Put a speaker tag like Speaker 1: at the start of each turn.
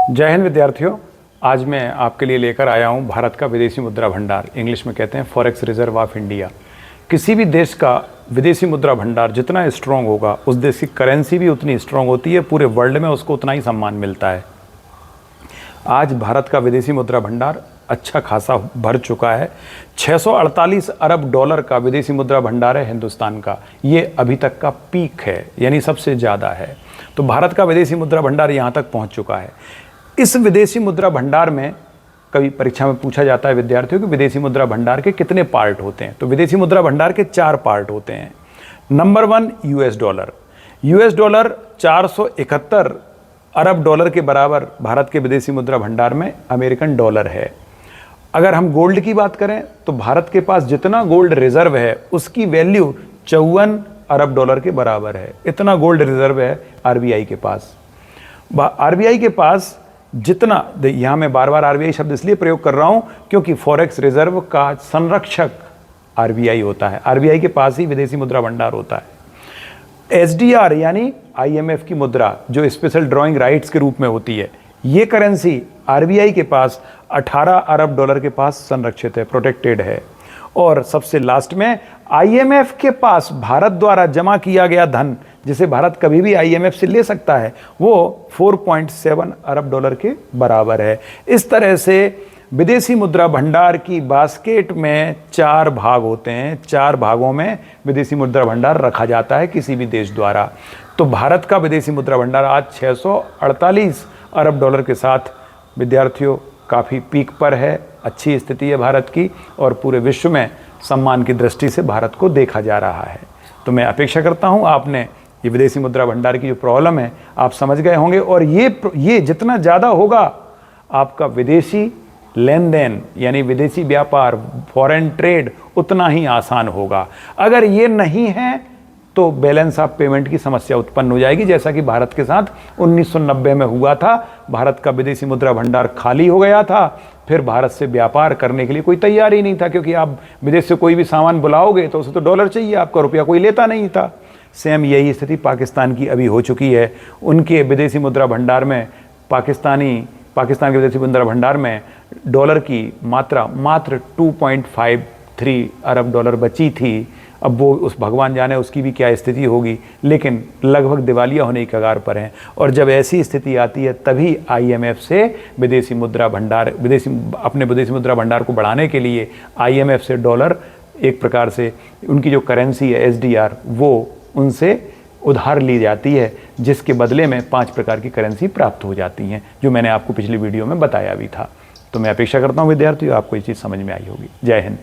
Speaker 1: जय हिंद विद्यार्थियों। आज मैं आपके लिए लेकर आया हूं भारत का विदेशी मुद्रा भंडार, इंग्लिश में कहते हैं फॉरेक्स रिजर्व ऑफ इंडिया। किसी भी देश का विदेशी मुद्रा भंडार जितना स्ट्रांग होगा, उस देश की करेंसी भी उतनी स्ट्रांग होती है, पूरे वर्ल्ड में उसको उतना ही सम्मान मिलता है। आज भारत का विदेशी मुद्रा भंडार अच्छा खासा भर चुका है। 648 अरब डॉलर का विदेशी मुद्रा भंडार है हिंदुस्तान का। ये अभी तक का पीक है, यानी सबसे ज़्यादा है। तो भारत का विदेशी मुद्रा भंडार यहाँ तक पहुँच चुका है। इस विदेशी मुद्रा भंडार में कभी परीक्षा में पूछा जाता है विद्यार्थियों कि विदेशी मुद्रा भंडार के कितने पार्ट होते हैं। तो विदेशी मुद्रा भंडार के 4 पार्ट होते हैं। Number 1 US dollar. US dollar 471 अरब डॉलर के बराबर भारत के विदेशी मुद्रा भंडार में अमेरिकन डॉलर है। अगर हम गोल्ड की बात करें तो भारत के पास जितना गोल्ड रिजर्व है उसकी वैल्यू 54 अरब डॉलर के बराबर है। इतना गोल्ड रिजर्व है आरबीआई के पास। आरबीआई के पास जितना, यहां मैं बार बार आरबीआई शब्द इसलिए प्रयोग कर रहा हूं क्योंकि फॉरेक्स रिजर्व का संरक्षक आरबीआई होता है। आरबीआई के पास ही विदेशी मुद्रा भंडार होता है। एसडीआर यानी आईएमएफ की मुद्रा जो स्पेशल ड्रॉइंग राइट्स के रूप में होती है, ये करेंसी आरबीआई के पास 18 अरब डॉलर के पास संरक्षित है, प्रोटेक्टेड है। और सबसे लास्ट में आईएमएफ के पास भारत द्वारा जमा किया गया धन, जिसे भारत कभी भी आईएमएफ से ले सकता है, वो 4.7 अरब डॉलर के बराबर है। इस तरह से विदेशी मुद्रा भंडार की बास्केट में 4 भाग होते हैं। 4 भागों में विदेशी मुद्रा भंडार रखा जाता है किसी भी देश द्वारा। तो भारत का विदेशी मुद्रा भंडार आज 648 अरब डॉलर के साथ विद्यार्थियों काफ़ी पीक पर है। अच्छी स्थिति है भारत की और पूरे विश्व में सम्मान की दृष्टि से भारत को देखा जा रहा है। तो मैं अपेक्षा करता हूं आपने ये विदेशी मुद्रा भंडार की जो प्रॉब्लम है आप समझ गए होंगे, और ये जितना ज़्यादा होगा आपका विदेशी लेन देन यानी विदेशी व्यापार, फॉरेन ट्रेड उतना ही आसान होगा। अगर ये नहीं है तो बैलेंस ऑफ पेमेंट की समस्या उत्पन्न हो जाएगी, जैसा कि भारत के साथ 1990 में हुआ था। भारत का विदेशी मुद्रा भंडार खाली हो गया था, फिर भारत से व्यापार करने के लिए कोई तैयार ही नहीं था, क्योंकि आप विदेश से कोई भी सामान बुलाओगे तो उसे तो डॉलर चाहिए, आपका रुपया कोई लेता नहीं था। सेम यही स्थिति पाकिस्तान की अभी हो चुकी है। उनके विदेशी मुद्रा भंडार में पाकिस्तान के विदेशी मुद्रा भंडार में डॉलर की मात्रा मात्र 2.53 अरब डॉलर बची थी। अब वो उस भगवान जाने उसकी भी क्या स्थिति होगी, लेकिन लगभग दिवालिया होने की कगार पर हैं। और जब ऐसी स्थिति आती है तभी आईएमएफ से अपने विदेशी मुद्रा भंडार को बढ़ाने के लिए आईएमएफ से डॉलर, एक प्रकार से उनकी जो करेंसी है एसडीआर, वो उनसे उधार ली जाती है, जिसके बदले में 5 प्रकार की करेंसी प्राप्त हो जाती हैं, जो मैंने आपको पिछली वीडियो में बताया भी था। तो मैं अपेक्षा करता हूँ विद्यार्थियों आपको ये चीज़ समझ में आई होगी। जय हिंद।